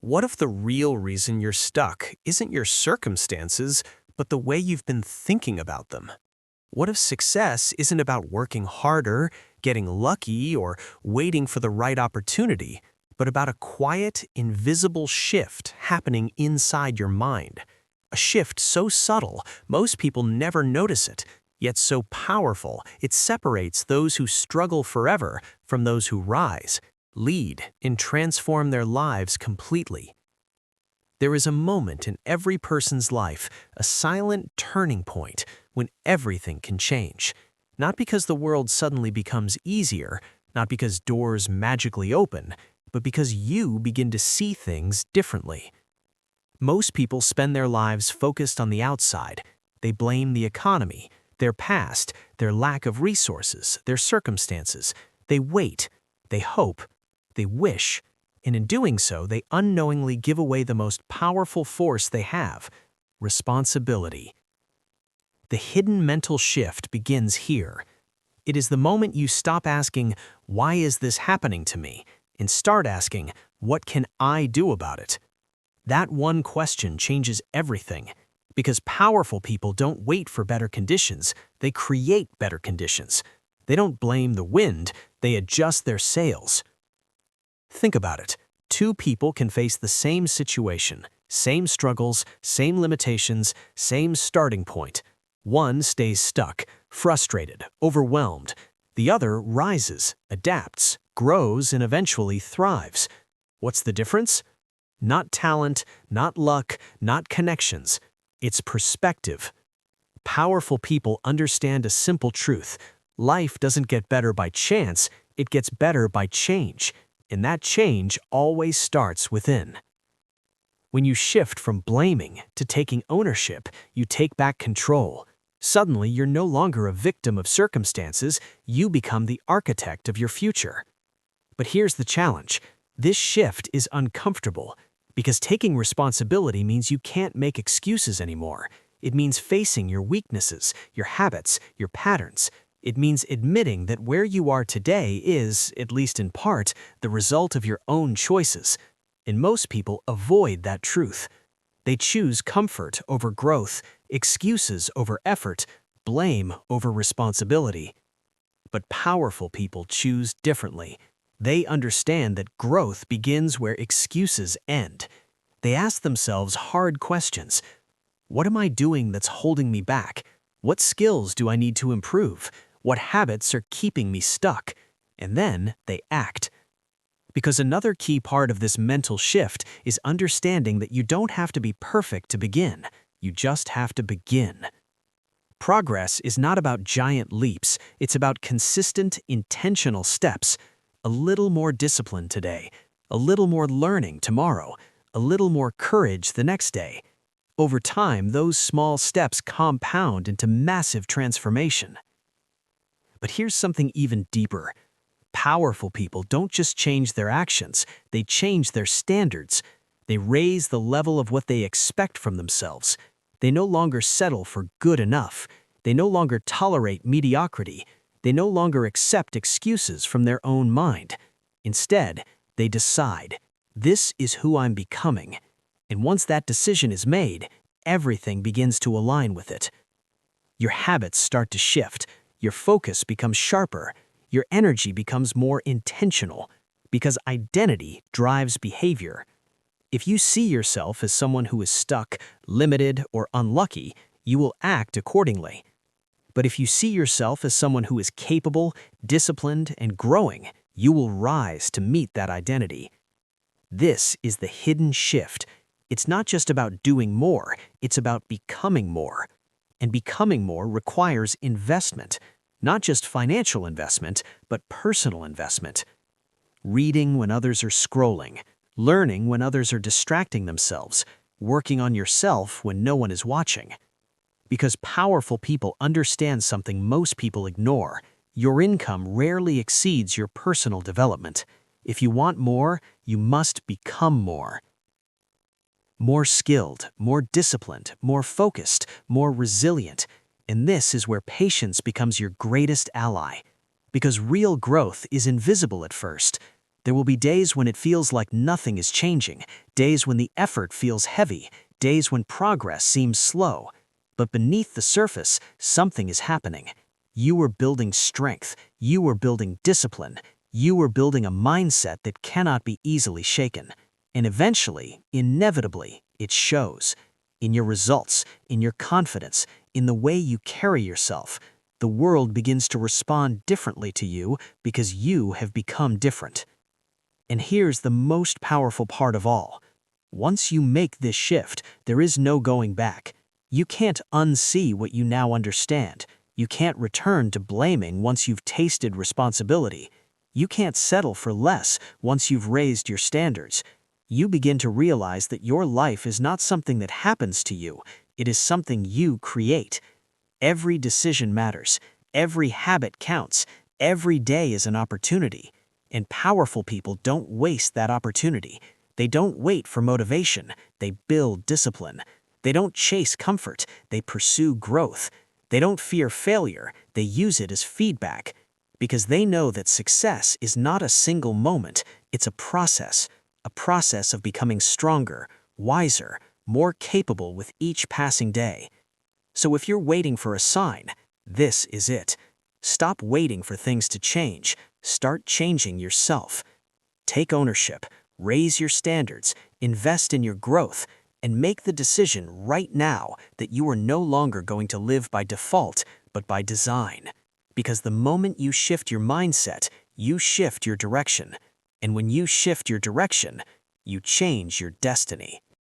What if the real reason you're stuck isn't your circumstances, but the way you've been thinking about them? What if success isn't about working harder, getting lucky, or waiting for the right opportunity, but about a quiet, invisible shift happening inside your mind? A shift so subtle, most people never notice it, yet so powerful, it separates those who struggle forever from those who rise, lead, and transform their lives completely. There is a moment in every person's life, a silent turning point, when everything can change. Not because the world suddenly becomes easier, not because doors magically open, but because you begin to see things differently. Most people spend their lives focused on the outside. They blame the economy, their past, their lack of resources, their circumstances. They wait, they hope, they wish, and in doing so, they unknowingly give away the most powerful force they have: responsibility. The hidden mental shift begins here. It is the moment you stop asking, "Why is this happening to me?" and start asking, "What can I do about it?" That one question changes everything, because powerful people don't wait for better conditions, they create better conditions. They don't blame the wind, they adjust their sails. Think about it. Two people can face the same situation, same struggles, same limitations, same starting point. One stays stuck, frustrated, overwhelmed. The other rises, adapts, grows, and eventually thrives. What's the difference? Not talent, not luck, not connections. It's perspective. Powerful people understand a simple truth. Life doesn't get better by chance, it gets better by change. And that change always starts within. When you shift from blaming to taking ownership, you take back control. Suddenly, you're no longer a victim of circumstances, you become the architect of your future. But here's the challenge. This shift is uncomfortable, because taking responsibility means you can't make excuses anymore. It means facing your weaknesses, your habits, your patterns. It means admitting that where you are today is, at least in part, the result of your own choices. And most people avoid that truth. They choose comfort over growth, excuses over effort, blame over responsibility. But powerful people choose differently. They understand that growth begins where excuses end. They ask themselves hard questions. What am I doing that's holding me back? What skills do I need to improve? What habits are keeping me stuck? And then they act. Because another key part of this mental shift is understanding that you don't have to be perfect to begin. You just have to begin. Progress is not about giant leaps. It's about consistent, intentional steps. A little more discipline today, a little more learning tomorrow, a little more courage the next day. Over time, those small steps compound into massive transformation. But here's something even deeper. Powerful people don't just change their actions, they change their standards. They raise the level of what they expect from themselves. They no longer settle for good enough. They no longer tolerate mediocrity. They no longer accept excuses from their own mind. Instead, they decide, this is who I'm becoming. And once that decision is made, everything begins to align with it. Your habits start to shift. Your focus becomes sharper. Your energy becomes more intentional, because identity drives behavior. If you see yourself as someone who is stuck, limited, or unlucky, you will act accordingly. But if you see yourself as someone who is capable, disciplined, and growing, you will rise to meet that identity. This is the hidden shift. It's not just about doing more, it's about becoming more. And becoming more requires investment, not just financial investment, but personal investment. Reading when others are scrolling, learning when others are distracting themselves, working on yourself when no one is watching. Because powerful people understand something most people ignore. Your income rarely exceeds your personal development. If you want more, you must become more. More skilled, more disciplined, more focused, more resilient. And this is where patience becomes your greatest ally. Because real growth is invisible at first. There will be days when it feels like nothing is changing, days when the effort feels heavy, days when progress seems slow. But beneath the surface, something is happening. You are building strength, you are building discipline, you are building a mindset that cannot be easily shaken. And eventually, inevitably, it shows. In your results, in your confidence, in the way you carry yourself. The world begins to respond differently to you because you have become different. And here's the most powerful part of all. Once you make this shift, there is no going back. You can't unsee what you now understand. You can't return to blaming once you've tasted responsibility. You can't settle for less once you've raised your standards. You begin to realize that your life is not something that happens to you. It is something you create. Every decision matters. Every habit counts. Every day is an opportunity. And powerful people don't waste that opportunity. They don't wait for motivation. They build discipline. They don't chase comfort. They pursue growth. They don't fear failure. They use it as feedback. Because they know that success is not a single moment. It's a process of becoming stronger, wiser, more capable with each passing day. So if you're waiting for a sign, this is it. Stop waiting for things to change. Start changing yourself. Take ownership, raise your standards, invest in your growth, and make the decision right now that you are no longer going to live by default, but by design. Because the moment you shift your mindset, you shift your direction. And when you shift your direction, you change your destiny.